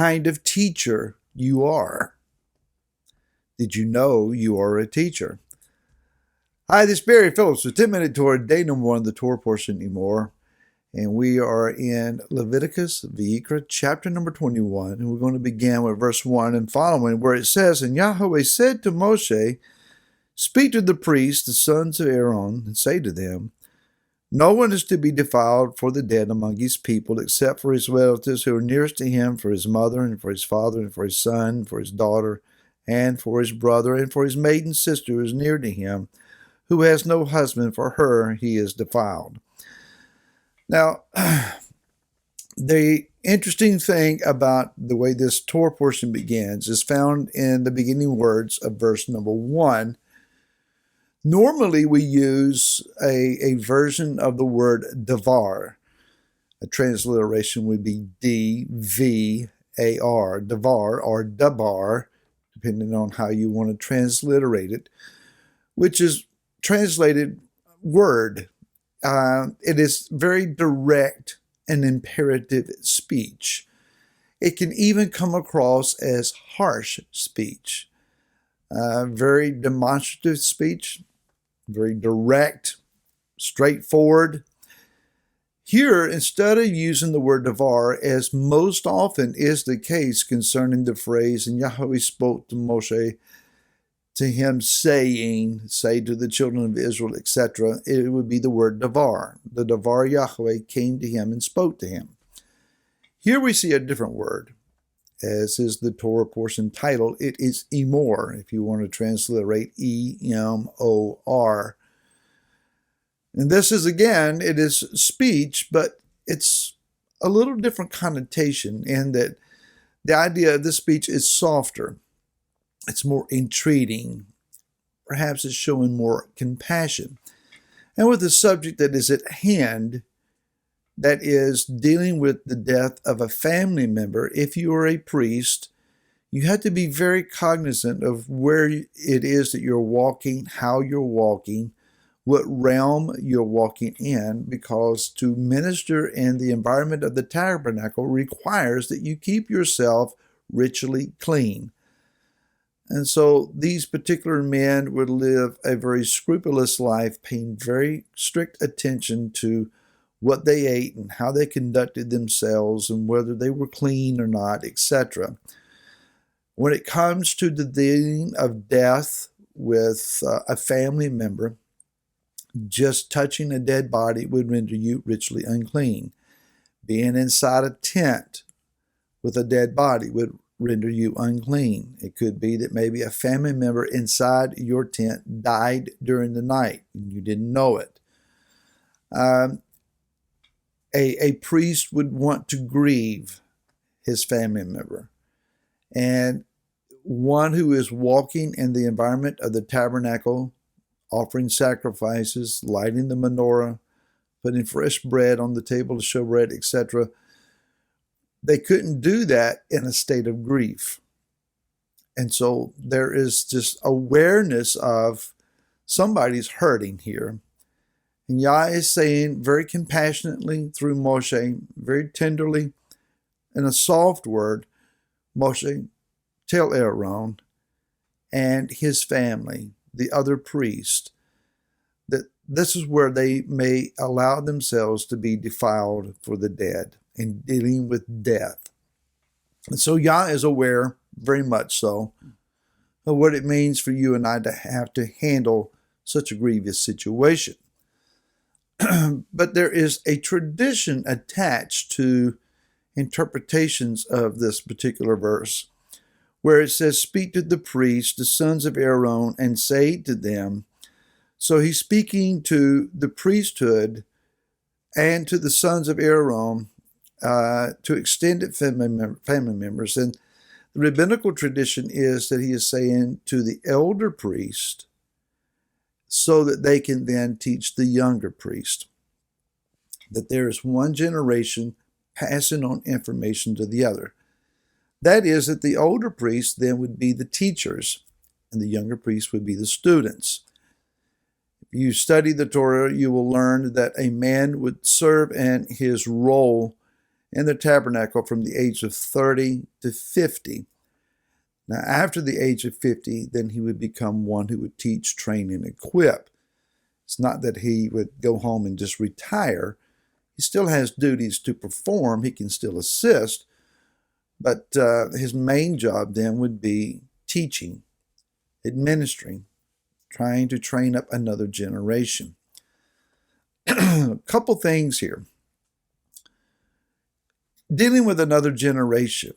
kind of teacher you are. Did you know you are a teacher? Hi, this is Barry Phillips with 10-Minute Torah, day number 1, the Torah portion, Emor. And we are in Leviticus, Vayikra, chapter number 21. And we're going to begin with verse 1 and following, where it says, And Yahweh said to Moshe, Speak to the priests, the sons of Aaron, and say to them, No one is to be defiled for the dead among his people, except for his relatives who are nearest to him, for his mother, and for his father, and for his son, for his daughter, and for his brother, and for his maiden sister who is near to him, who has no husband, for her he is defiled. Now, the interesting thing about the way this Torah portion begins is found in the beginning words of verse number 1. Normally, we use a version of the word davar. A transliteration would be D-V-A-R, davar, or dabar, depending on how you want to transliterate it, which is translated word. It is very direct and imperative speech. It can even come across as harsh speech. Very demonstrative speech, very direct, straightforward. Here, instead of using the word davar, as most often is the case concerning the phrase, and Yahweh spoke to Moshe, to him saying, say to the children of Israel, etc., it would be the word davar. The davar Yahweh came to him and spoke to him. Here we see a different word, as is the Torah portion title. It is Emor, if you want to transliterate E-M-O-R. And this is, again, it is speech, but it's a little different connotation in that the idea of this speech is softer. It's more entreating. Perhaps it's showing more compassion. And with the subject that is at hand, that is dealing with the death of a family member, if you are a priest, you have to be very cognizant of where it is that you're walking, how you're walking, what realm you're walking in, because to minister in the environment of the tabernacle requires that you keep yourself ritually clean. And so these particular men would live a very scrupulous life, paying very strict attention to what they ate and how they conducted themselves and whether they were clean or not, etc. When it comes to the dealing of death with a family member, just touching a dead body would render you ritually unclean. Being inside a tent with a dead body would render you unclean. It could be that maybe a family member inside your tent died during the night and you didn't know it. A priest would want to grieve his family member. And one who is walking in the environment of the tabernacle, offering sacrifices, lighting the menorah, putting fresh bread on the table to show bread, etc., they couldn't do that in a state of grief. And so there is just awareness of somebody's hurting here. And Yah is saying very compassionately through Moshe, very tenderly, in a soft word, Moshe, tell Aaron and his family, the other priest, that this is where they may allow themselves to be defiled for the dead in dealing with death. And so Yah is aware, very much so, of what it means for you and I to have to handle such a grievous situation. But there is a tradition attached to interpretations of this particular verse, where it says, Speak to the priests, the sons of Aaron, and say to them. So he's speaking to the priesthood and to the sons of Aaron, to extended family members. And the rabbinical tradition is that he is saying to the elder priest so that they can then teach the younger priest. That there is one generation passing on information to the other. That is, that the older priests then would be the teachers, and the younger priests would be the students. If you study the Torah, you will learn that a man would serve in his role in the tabernacle from the age of 30 to 50. Now, after the age of 50, then he would become one who would teach, train, and equip. It's not that he would go home and just retire. He still has duties to perform. He can still assist, but his main job then would be teaching, administering, trying to train up another generation. A couple things here. Dealing with another generation.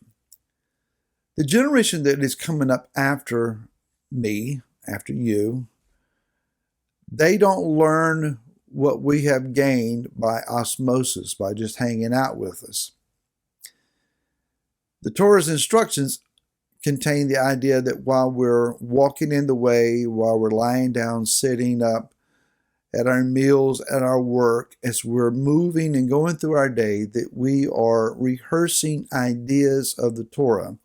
The generation that is coming up after me, after you, they don't learn what we have gained by osmosis, by just hanging out with us. The Torah's instructions contain the idea that while we're walking in the way, while we're lying down, sitting up, at our meals, at our work, as we're moving and going through our day, that we are rehearsing ideas of the Torah.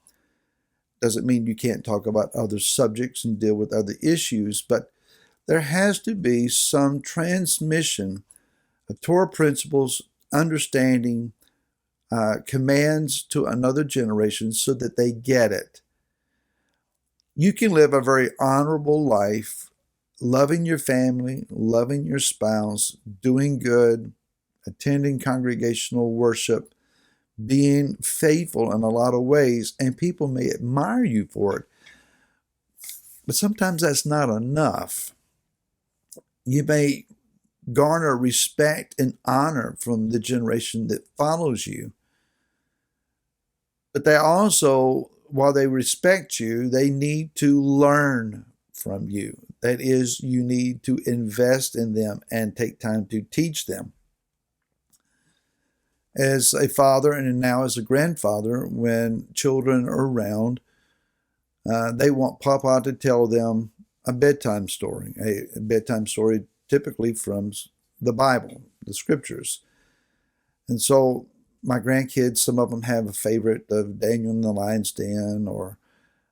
Doesn't mean you can't talk about other subjects and deal with other issues, but there has to be some transmission of Torah principles, understanding, commands to another generation so that they get it. You can live a very honorable life, loving your family, loving your spouse, doing good, attending congregational worship, being faithful in a lot of ways, and people may admire you for it. But sometimes that's not enough. You may garner respect and honor from the generation that follows you. But they also, while they respect you, they need to learn from you. That is, you need to invest in them and take time to teach them. As a father and now as a grandfather, when children are around, they want Papa to tell them a bedtime story typically from the Bible, the scriptures. And so my grandkids, some of them have a favorite of Daniel in the Lion's Den, or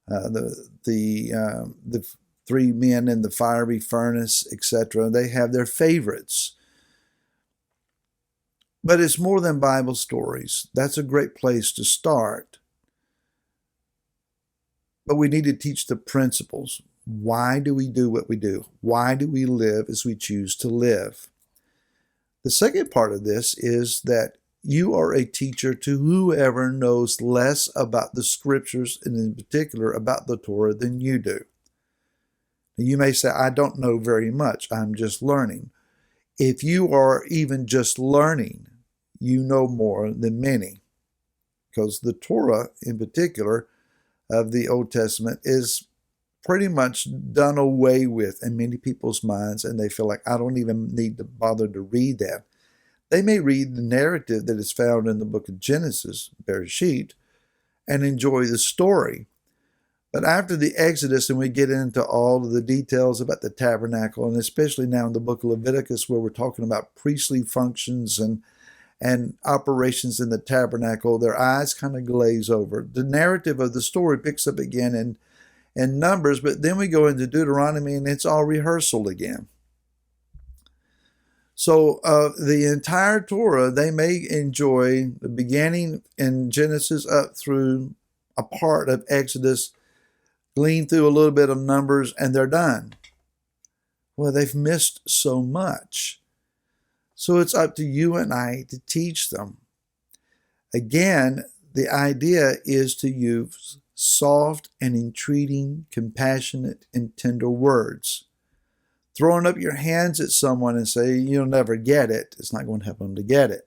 the three men in the fiery furnace, etc. They have their favorites. But it's more than Bible stories. That's a great place to start. But we need to teach the principles. Why do we do what we do? Why do we live as we choose to live? The second part of this is that you are a teacher to whoever knows less about the scriptures, and in particular about the Torah, than you do. You may say, I don't know very much. I'm just learning. If you are even just learning, you know more than many. Because the Torah, in particular, of the Old Testament is pretty much done away with in many people's minds, and they feel like, I don't even need to bother to read that. They may read the narrative that is found in the book of Genesis, Bereshit, and enjoy the story. But after the Exodus, and we get into all of the details about the tabernacle, and especially now in the book of Leviticus, where we're talking about priestly functions and operations in the tabernacle, their eyes kind of glaze over. The narrative of the story picks up again in Numbers, but then we go into Deuteronomy, and it's all rehearsal again. So the entire Torah, they may enjoy the beginning in Genesis up through a part of Exodus, glean through a little bit of Numbers, and they're done. Well, they've missed so much. So it's up to you and I to teach them. Again, the idea is to use soft and entreating, compassionate, and tender words. Throwing up your hands at someone and say, you'll never get it, it's not going to help them to get it.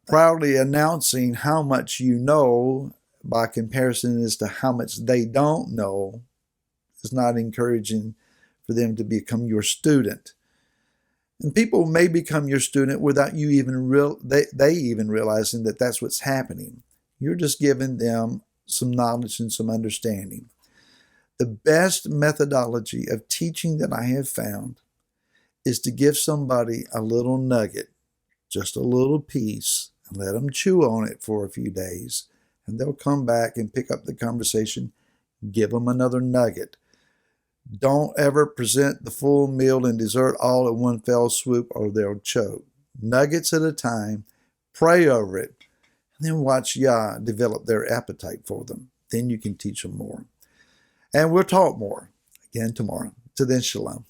Proudly announcing how much you know by comparison as to how much they don't know is not encouraging for them to become your student. And people may become your student without you even they even realizing that that's what's happening. You're just giving them some knowledge and some understanding. The best methodology of teaching that I have found is to give somebody a little nugget, just a little piece, and let them chew on it for a few days. And they'll come back and pick up the conversation, give them another nugget. Don't ever present the full meal and dessert all at one fell swoop, or they'll choke. Nuggets at a time, Pray over it. And then watch Yah develop their appetite for them. Then you can teach them more. And we'll talk more again tomorrow. Till then, shalom.